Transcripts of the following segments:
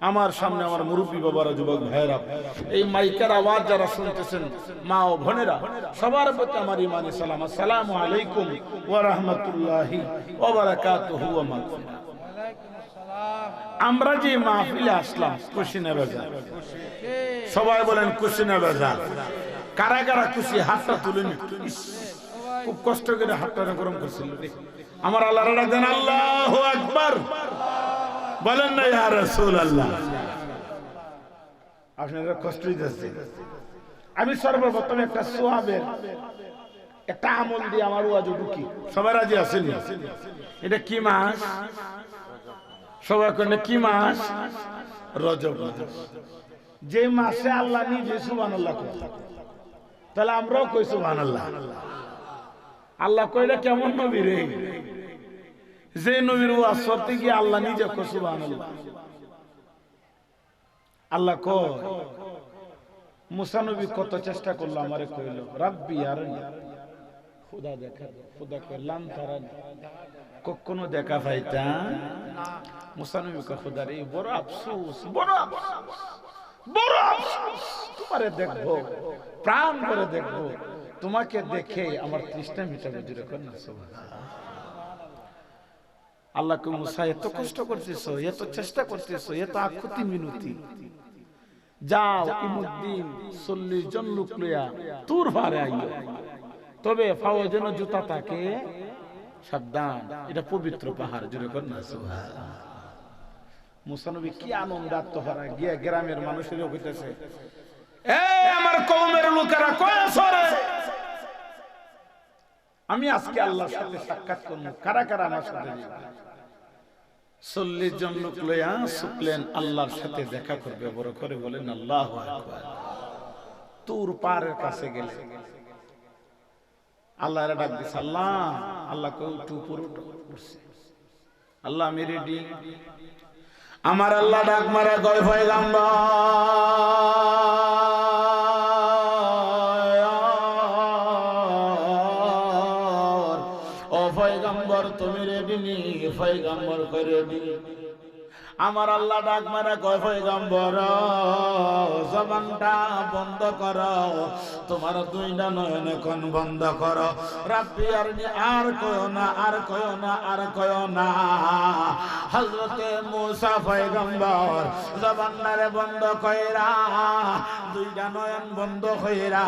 আমার সামনে আমার মুরব্বী বাবারা, যুবক ভাইয়েরা, এই মাইকের আওয়াজ যারা শুনতেছেন, মা ও বোনেরা, সবার প্রতি আমার ইমানি সালাম। আসসালামু আলাইকুম ওয়া রাহমাতুল্লাহি ওয়া বারাকাতুহু ওয়া মাগফিরাহ। আমরা যে মাহফিলে আসলাম কুশিনা বাজার, সবাই বলেন কুশিনা বাজার। কারা কারা খুশি হাতটা তুলেন। খুব কষ্ট করে হাতটা গরম করছিল। আমার আল্লাহর ডাকেন আল্লাহু আকবার বলেন না ইয়া রাসূলুল্লাহ। আপনারা কষ্ট হইতেছে। আমি সর্বপ্রথম একটা সোয়াবের একটা আমল দিয়ে আমার ওয়াজ ঢুকি। সবাই রাজি আছেন? এটা কি মাস? সবাই কোন কি মাস? রজব মাস। যে মাসে আল্লাহ নিজে সুবহানাল্লাহ কয়, তাহলে আমরাও কই সুবহানাল্লাহ। আল্লাহ কইলে কেমন নবী রে, যে নবীর ওয়াজ করতে গিয়ে আল্লাহ নিজে কয় সুবহানাল্লাহ। আল্লাহ কয়, মুসা নবী কত চেষ্টা করলো, আমারে কইল রাব্বি আরনি, খোদা দেখা, খোদা কয় লাম তারানি, কখনো দেখা পাইতা। মুসা নবী কয় খোদা রে বড় আফসোস, বড় আফসোস, বড় আফসোস, তোমারে দেখবো, প্রাণ করে দেখবো, তোমাকে দেখে আমার তৃষ্ণা মিটাবে। জুড়ে কর না সুবহানাল্লাহ। আল্লাহ কয় মুসা এত কষ্ট করতেছো, এত চেষ্টা করতেছো, এত আকুতি মিনতি, যাও ইমুদ্দিন 40 জন লোক লইয়া তুর পারে আইও, তবে পাও যেন জুতা থাকে, সাবধান, এটা পবিত্র পাহাড়। জুড়ে কর না সুবহানাল্লাহ। মুসা নবী কি আনন্দ আত্মহারা গিয়া গ্রামের মানুষের কইতেছে, এ আমার কওমের লোকেরা কয় সরে, আমি আজকে আল্লাহর সাথে সাক্ষাৎ করব, কারা কারা আমার সাথে যাবে? 40 জন লোক লইয়া শুকলেন আল্লাহর সাথে দেখা করবে। বড় করে বলেন আল্লাহু আকবার। তুর পাহাড়ের কাছে গেলে আল্লাহর ডাক দিছে, আল্লাহ, আল্লাহ কই উঠু, উপরে উঠছে। আল্লাহ আমি রেডি। আমার আল্লাহ ডাক মারা কয় পয়গম্বর, ও পয়গম্বর তুমি রেডি নি? পয়গম্বর কই রেডি। আমার আল্লাহ ডাক মারা কয় পয়গম্বর জবানটা বন্ধ করো, তোমার দুইটা নয়ন এখন বন্ধ করো। রাব্বি আরনি, আর কয়ো না, আর কয়ো না, আর কয়ো না। হযরতে মূসা পয়গম্বর জবানটারে বন্ধ কইরা, দুইটা নয়ন বন্ধ কইরা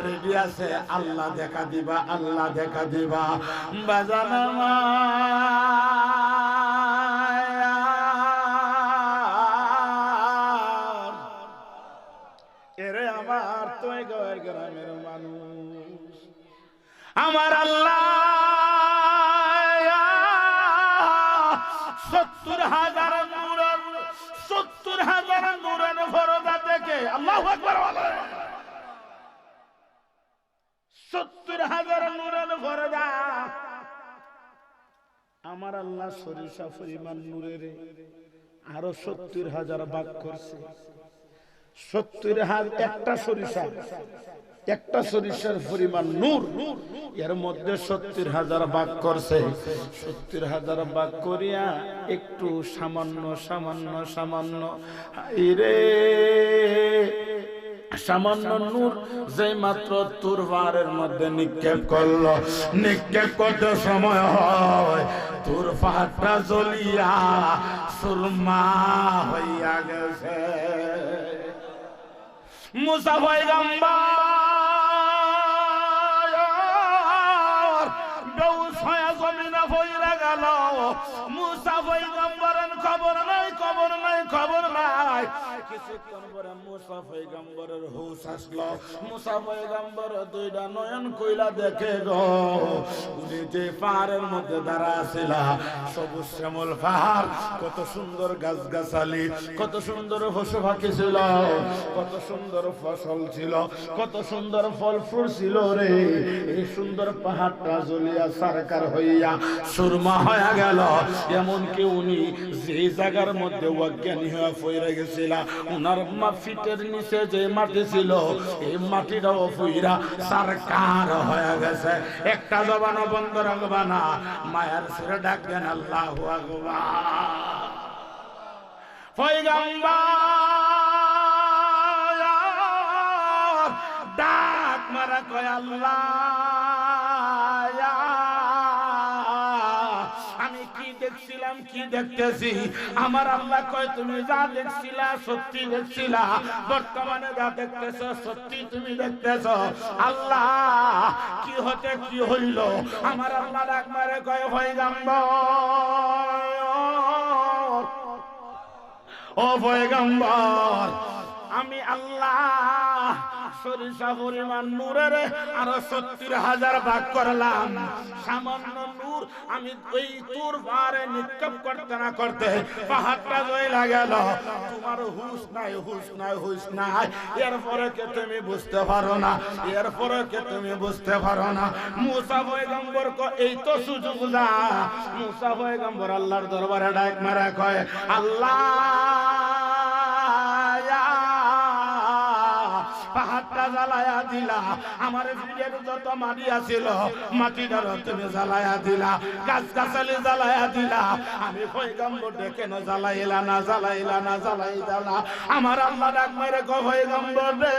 রেডি আছে, আল্লাহ দেখা দিবা, আল্লাহ দেখা দিবা। বাজানামা গ্রামের মানুষ, আমার আল্লাহ 70,000 নূরের 70,000 নূরের পর্দা থেকে, আল্লাহু আকবার বলেন, 70,000 নূরের পর্দা। আমার আল্লাহ সরিষা পরিমাণ নূরের আরো 70,000 ভাগ করছে। 70,000 একটা সরিষার পরিমাণ নূর, এর মধ্যে 70,000 ভাগ করছে। 70,000 ভাগ করিয়া একটু সামান্য সামান্য সামান্য সামান্য নূর যে মাত্র তুর পাহাড়ের মধ্যে নিক্ষেপ করলো, নিক্ষেপ করতে সময় হয় তুর পাহাড়টা জ্বলিয়া সুরমা হইয়া গেছে। মুসা পয়গম্বর বেহুশ হয়ে জমিনে পইড়া গেল। মুসা পয়গম্বরের খবর নাই, খবর নাই, খবর নাই। কিছুক্ষণ পরে মুসা পয়গম্বরের হুঁশ আসলো। মুসা পয়গম্বর দুইটা নয়ন কইলা দেখে গো, উনি যে পাহাড়ের মধ্যে দাঁড়া ছিল, সবুজ শ্যামল পাহাড়, কত সুন্দর গাছগাছালি, কত সুন্দর পশু পাখি ছিল, কত সুন্দর ফসল ছিল, কত সুন্দর ফল ফুল ছিল রে। এই সুন্দর পাহাড়টা জ্বলিয়া সারকার হইয়া সুরমা হয়ে গেল। এমনকি উনি যে জায়গার মধ্যে অজ্ঞানী হয়ে পড়ে গেছিল, উনার ফিটের নিচে যে মাটি ছিল, এই মাটিটাও ফুইরা সারকার হয়ে গেছে। একটা জবানও বন্ধ রাখবা না, মায়ের সুরে ডাকবেন আল্লাহু আকবার। পয়গম্বর ডাক মারা কয় আল্লাহ আমি কি দেখছিলাম কি দেখতেছি আমার আল্লাহ কয় তুমি যা দেখছিলা সত্যি দেখছিলা বর্তমানে যা দেখতেছ সত্যি তুমি দেখতেছ আল্লাহ কি হতে কি হইল আমার আল্লাহ ডাক মারে কয় পয়গম্বর ও পয়গম্বর আমি আল্লাহ সরিষা পরিমাণ নূরের আরো 70,000 ভাগ করলাম সামান্য নূর আমি ওই তোর পারে নিক্ষেপ করতে না করতে পাহাড়টা জ্বলে গেল তোমার হুঁশ নাই হুঁশ নাই হুঁশ নাই এরপরে কে তুমি বুঝতে পারো না এরপরে কে তুমি বুঝতে পারো না মুসা পয়গম্বর কো এই তো সুযোগ যা মুসা পয়গম্বর আল্লাহর দরবারে ডাক মারা কয় আল্লাহ পাহাড়টা জ্বালায়া দিলা আমার ভিড়ের যত মাটি আছিল মাটিটার তুমি জ্বালায়া দিলা গাছ গাছালি জ্বালায়া দিলা আমি পয়গম্বর ডেকে না জ্বালাইলা না জ্বালাইলা না জ্বালাইলা না আমার আল্লাহ ডাক মেরে গো পয়গম্বর রে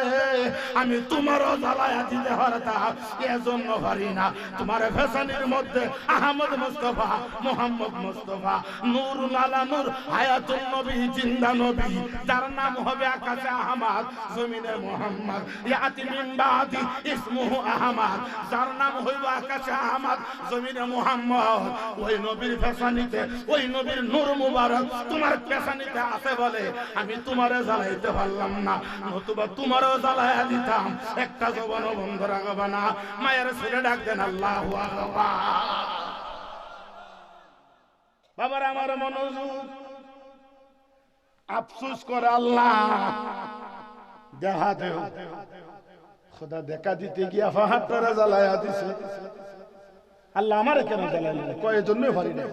আমি তোমারও জ্বালায়া দিতে পারতাম এজন্য পারি না তোমার ফেসানির মধ্যে আহমদ মুস্তাফা মোহাম্মদ মুস্তাফা নূরুল আলা নূর হায়াতুন নবী জিন্দা নবী যার নাম হবে আকাশে আহমদ জমিনে মুহাম্মদ ইয়াতি মিন বাদি ইসমুহু আহমদ যার নাম হইল আকাশে আহমদ জমিনে মুহাম্মদ ওই নবীর ফেসানিতে ওই নবীর নূর মুবারক তোমার ফেসানিতে আছে বলে আমি তোমারে জ্বালাইতে পারলাম না নতুবা তোমারও জ্বালাইয়া দিতাম একটা জবানও বন্ধ রাখবা না মায়ের ছেলে ডাক দেন আল্লাহু আকবার বাবার আমার মনোযোগ আফসোস করে আল্লাহ দেখা দেও খোদা দেখা দিতে গিয়া পাহাড়টা জ্বালায়া দিছে আল্লাহ আমারে কেন জ্বালাইল কয় জন্য পারি না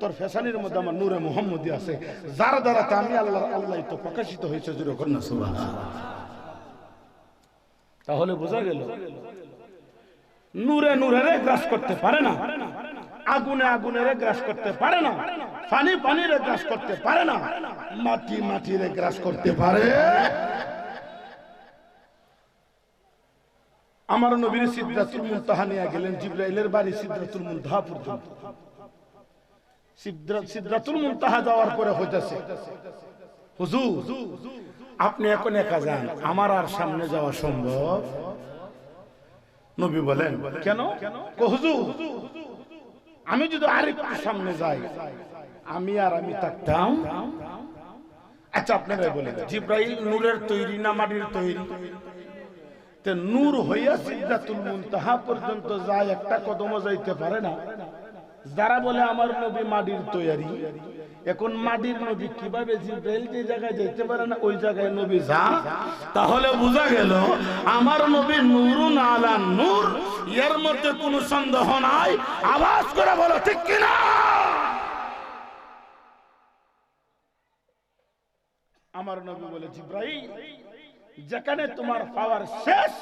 তোর ফেসানির মধ্যে আমার নূরে মুহাম্মদি আছে যার দ্বারা আমি আল্লাহ আল্লাহ তো প্রকাশিত হয়েছে জোরে কর না সুবহানাল্লাহ তাহলে বোঝা গেল নূরে নূরের গ্রাস করতে পারে না আগুনে আগুনের গ্রাস করতে পারে না পানি পানির গ্রাস করতে পারে না মাটি মাটির গ্রাস করতে পারে আমার নবীর সিদরাতুল মুনতাহা নিয়ে গেলেন জিবরাইলের বাড়ি সিদরাতুল মুনতাহা পর্যন্ত সিদরাতুল মুনতাহা যাওয়ার পরে হইতাছে হুজুর আপনি এখন একা যান আমার আর সামনে যাওয়া সম্ভব নবী বলেন কেন হুজুর আমি যদি আরেকটু সামনে যাই আমি থাকতাম আচ্ছা আপনারা বলেন জিবরাইল নূরের তৈরি না মাটির তৈরি তে নূর হইয়া সিদরাতুল মুনতাহা পর্যন্ত যায় একটা কদমও যাইতে পারে না যারা বলে আমার নবী মাটির তৈরি এখন মাটির নবী কিভাবে জিবরাইল যে জায়গায় যেতে পারে না ওই জায়গায় নবী যা তাহলে বোঝা গেল আমার নবী নূরুন আলা নূর এর মধ্যে কোনো সন্দেহ নাই আওয়াজ করে বলো ঠিক কি না আমার নবী বলে জিবরাইল যেখানে তোমার পাওয়ার শেষ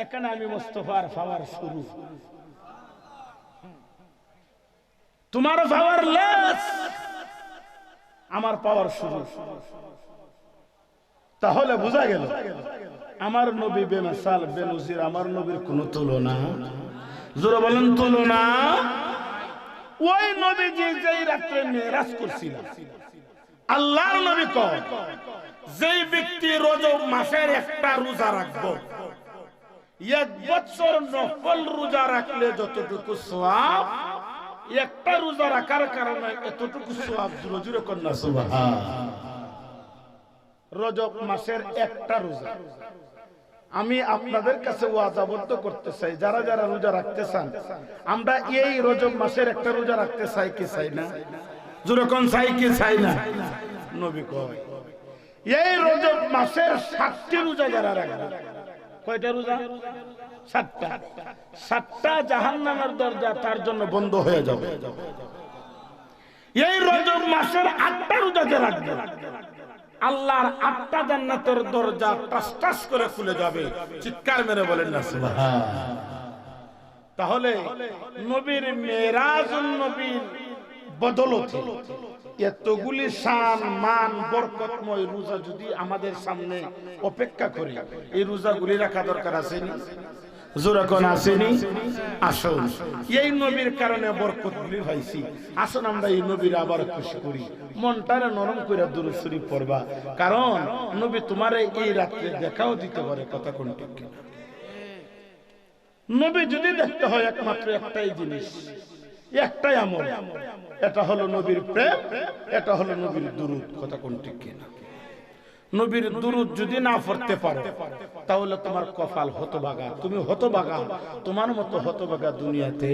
এখানে আমি মুস্তাফার পাওয়ার শুরু তোমার পাওয়ার লেস আমার পাওয়ার শুরু তাহলে বোঝা গেল আমার নবী বেমিসাল বেনজির আমার নবীর কোনো তুলনা জোরে বলেন তুলনা ওই নবী যেই রাতে মেরাজ করছিলেন আল্লাহর নবী কয় যেই ব্যক্তি রজব মাসের একটা রোজা রাখবো এক বছর নফল রোজা রাখলে যতটুকু সওয়াব একটা রোজা রাখার কারণে এতটুকু সওয়াব জোরে জোরে কন্যা সুবহানাল্লাহ রজব মাসের একটা রোজা আমি আপনাদের কাছে ওয়াদাবদ্ধ করতে চাই যারা যারা রোজা রাখতে চান আমরা এই রজব মাসের একটা রোজা রাখতে চাই কি চাই না জোরে কোন চাই কি চাই না নবী কয় এই রজব মাসের 7টি রোজা যারা রাখবে কয়টা রোজা 7টা জাহান্নামের দরজা তার জন্য বন্ধ হয়ে যাবে এই রজব মাসের 8টা রোজা যারা রাখবে আল্লাহর 8টা জান্নাতের দরজা টাস টাস করে খুলে যাবে চিৎকার মেরে বলেন না সুবহানাল্লাহ তাহলে নবীর মেরাজুন নবীর বদৌলতে এতগুলি শান মান বরকতময় রোজা যদি আমাদের সামনে অপেক্ষা করে, এই রোজাগুলি রাখা দরকার আছে নি? জোরা কোন আসেনি? আসুন, এই নবীর কারণে বরকতগুলি পাইছি, আসুন আমরা এই নবীর আবার খুশি করি, মনটারে নরম করে দুরূদ শরীফ পড়বা, কারণ নবী তোমারে এই রাত্রে দেখাও দিতে পারে। কথা কোন ঠিক কিনা? নবী যদি দেখতে হয় একমাত্র একটাই জিনিস, একটাই আমল, এটা হলো নবীর প্রেম, এটা হলো নবীর দুরূদ। কথা কোন ঠিক কিনা? নবীর দুরূদ যদি না পড়তে পারো তাহলে তোমার কপাল হতভাগা, তুমি হতভাগা, তোমার মতো হতভাগা দুনিয়াতে।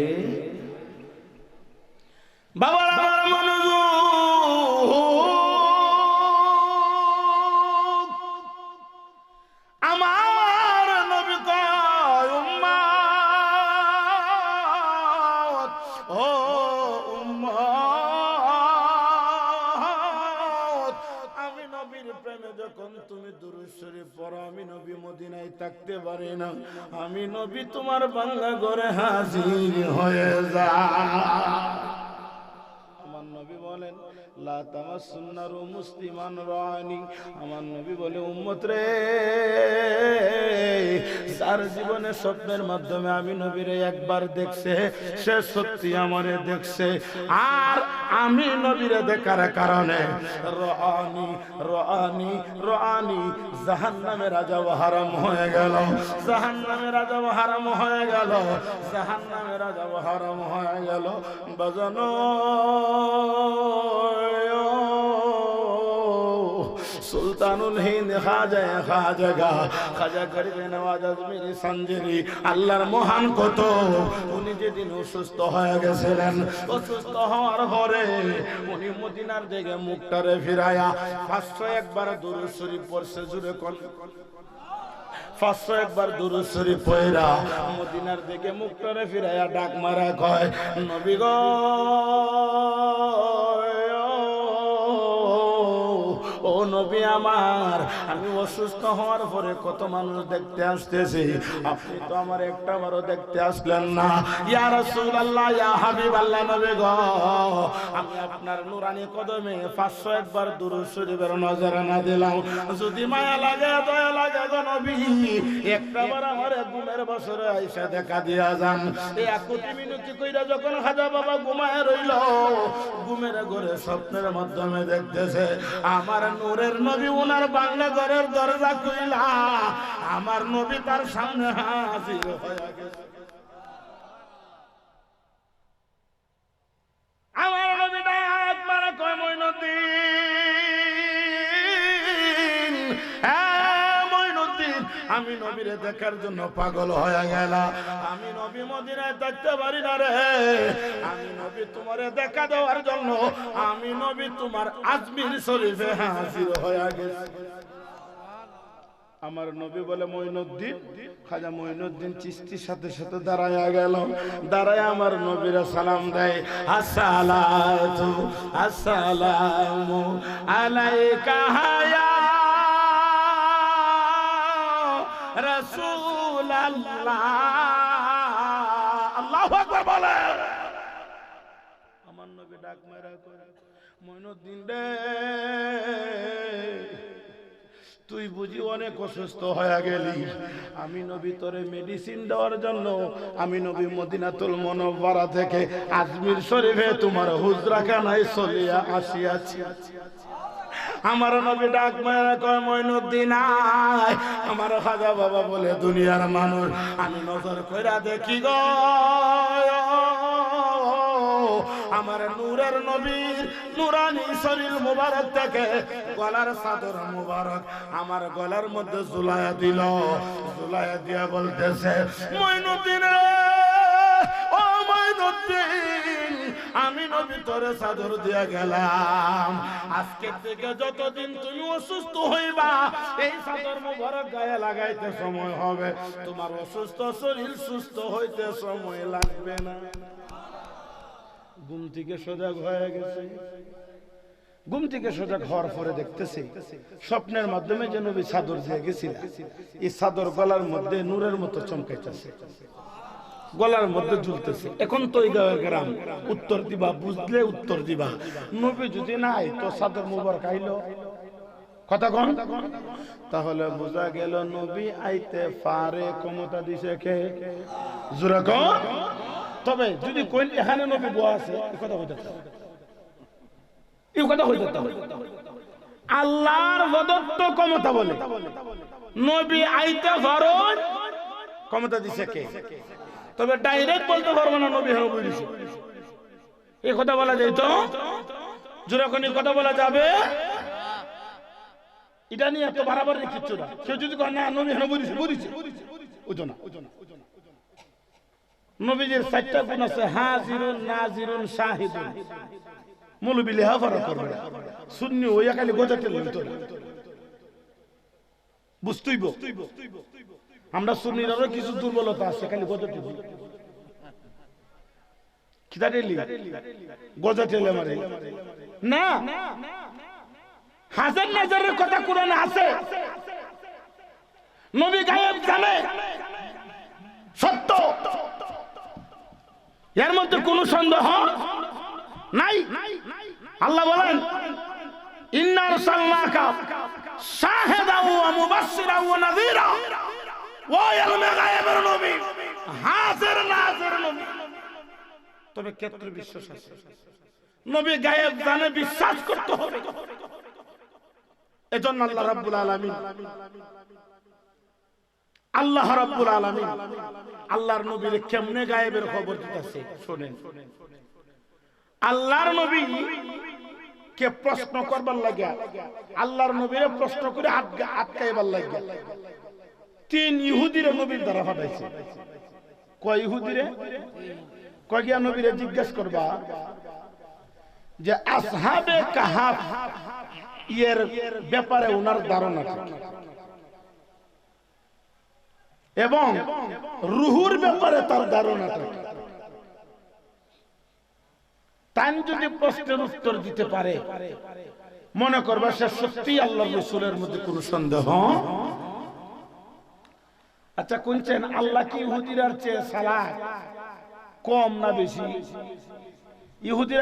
বাবার আমার মনোযোগ, আমার নবী কয় উম্মত, ও উম্মত, আমি নবীর প্রেমে যখন তুমি দুরূদ শরীফ পড়ো, আমি নবী মদিনায় থাকতে পারি না, আমি নবী তোমার বাংলা ঘরে হাজির হয়ে যায়। আমার নবী বলেন লা তামাসসুন্নারু মুসলিমান রানি, আমার নবী বলে উম্মত রে, যার জীবনে স্বপ্নের মাধ্যমে আমি নবীরে একবার দেখছে সে সত্যি আমারে দেখছে, আর আমি নবীরে দেখার কারণে রানি রানি রানি জাহান্নামের আযাব হারাম হয়ে গেল, জাহান্নামের আযাব হারাম হয়ে গেল, জাহান্নামের আযাব হারাম হয়ে গেল। বাজানো সুলতানুল হিন্দ খাজা গরিবে নওয়াজ আজমিরি সঞ্জেরি আল্লাহর মহান কত, উনি যেদিন অসুস্থ হয়ে গেছিলেন, অসুস্থ হওয়ার পরে উনি মদিনার দিকে মুখটারে ফিরায়া 501 বার দুরূদ শরীফ পড়ছে। জুড়ে কোন 501 বার দুরূদ শরীফ পড়া মদিনার দিকে মুখটারে ফিরায়া ডাক মারা কয় নবী গো, ও নবী আমার, আমি অসুস্থ হওয়ার পরে কত মানুষ দেখতে আসতেছে, আপনি তো আমার একটা বারও দেখতে আসলেন না। ইয়া রাসূলুল্লাহ, ইয়া হাবিবাল্লাহ, নবী গো, আমি আপনার নুরানি কদমে 501 বার দুরূদ শরীফের নজরানা দিলাম, যদি মায়া লাগে দয়া লাগে গো নবী, একটা বার আমার ঘুমের বছরে আইসা দেখা দিয়া যান। এই 1 মিনিট কইরা যখন খাজা বাবা ঘুমায় রইল, ঘুমের ঘরে স্বপ্নের মাধ্যমে দেখতেছে আমার নূরের নবী ওনার বাংলা ঘরের দরজা খুইলা আমার নবী তার সামনে হাজির হয়ে গেছে। আমার নবী ডাক মারা কয় মঈনুদ্দিন, মঈনুদ্দিন, আমি নবীরে দেখার জন্য পাগল হয়ে গেলাম, আমি নবী মদিনায় থাকতে পারি না রে, আমি নবী তোমারে দেখা দেওয়ার জন্য আমি নবী তোমার আজমির শরীফে হাজির হয়ে গেছি। আমার নবী বলে মঈনুদ্দিন, খাজা মঈনুদ্দিন চিশতির সাথে সাথে দাঁড়ায়া গেল, দাঁড়ায় আমার নবীরা সালাম দেয়, আসসালাতু আসসালামু আলাইকা ইয়া রাসূলুল্লাহ, আল্লাহু আকবার বলে। আমার নবী ডাক মারা কয় মঈনুদ্দিন রে, তুই বুঝি অনেক অসুস্থ হয়ে গেলি, আমি নবী তোরে মেডিসিন দেওয়ার জন্য আমি নবী মদিনাতুল মুনাওয়ারা থেকে আজমির শরীফে তোমার হুজরাখানায় চলিয়া আসিয়াছি। আমার নবী ডাক মারা কয় মঈনুদ্দিন আয়। আমার খাজা বাবা বলে দুনিয়ার মানুষ, আমি নজর কইরা দেখি গো আমার নূরের নবীর নুরানি শরীর মুবারক থেকে গলার চাদর মুবারক আমার গলার মধ্যে ঝুলাইয়া দিল, ঝুলাইয়া দিয়া বলতেছে মঈনুদ্দিন রে, ও মঈনুদ্দিন, আমি নবী তোরে চাদর দিয়া গেলাম, আজকে থেকে যতদিন তুমি অসুস্থ হইবা এই চাদর মুবারক গায়ে লাগাইতে সময় হবে, তোমার অসুস্থ শরীর সুস্থ হইতে সময় লাগবে না। ঘুম থেকে সজাগ হয়ে গেছে, ঘুম থেকে সজাগ হওয়ার পরে দেখতেছে স্বপ্নের মাধ্যমে যে নবী চাদর দিয়ে গেছিল, এই চাদর গলার মধ্যে নূরের মতো চমকাইতেছে। গলার মধ্যে ঝুলতেছে। এখন তো এই গ্রাম উত্তর দিবা, বুঝলে উত্তর দিবা। নবী যদি নাই তো সাদর মুবারক আইলো কথা কোন, তাহলে বোঝা গেল নবী আইতে পারে, ক্ষমতা দিছে কে? জোরে কোন। তবে যদি কোন এখানে নবী বয়া আছে এই কথা হইতে আল্লাহর প্রদত্ত ক্ষমতা বলে নবী আইতে পারেন, ক্ষমতা দিছে কে? তবে ডাইরেক্ট বলতে পারবো না নবী হ্যাঁ বলেছে, এই কথা বলা যায় তো? জোরে কোন কথা বলা যাবে? এটা নিয়ে এত বাড়াবার কিচ্ছু না। কেউ যদি কয় না নবী হ্যাঁ বলেছে বলেছে ওজন নবীজির 4টা গুণ আছে, হাজিরুন নাজিরুন শাহিদুন। মৌলবী লেখাপড়া করবে সুন্নি ওইয়া খালি গোজাতে লইতো না, বুঝতেইব আমরা সুন্নিরারও কিছু দুর্বলতা আছে, খালি গোজাতে খিদাটেলি গোজাতেলে মারে না। হাজার নাজারের কথা কোরআনে আছে, নবী গায়েব জানে, সত্য, এর মধ্যে কোনো সন্দেহ নাই। আল্লাহ বলেন ইন্না আরসালনাকা শাহিদাও ওয়া মুবাশশিরাও ওয়া নাযীরা, ওয়া ইলমে গায়েবের নবী, হাজির নাজির নবী। তবে ক্ষেত্রে বিশ্বাস আছে, নবী গায়েব জানে, বিশ্বাস করতে হবে। এজন্য আল্লাহ রাব্বুল আলামিন আল্লাহর নবীর কেমনে গায়েবের খবর দিতেছে শুনেন। আল্লাহর নবী কে প্রশ্ন করবার লাগে, আল্লাহর নবীরে প্রশ্ন করে আটকাইবার লাগে 3 ইহুদির নবীর দ্বারা পাঠাইছে। কয় ইহুদিরে? কয় গিয়া নবীরে জিজ্ঞেস করবা যে আসহাবে কাহাফ এর ব্যাপারে ওনার ধারণা কি, এবং রুহুর ব্যাপারে তার ধারণাটা কি। তাই যদি প্রশ্নের উত্তর দিতে পারে মনে করবা সে সত্যি আল্লাহর রাসূলের মধ্যে কোনো সন্দেহ। আচ্ছা কোনছেন আল্লাহ কি ইহুদিরার চেয়ে সালাহ কম না বেশি? ইহুদিরা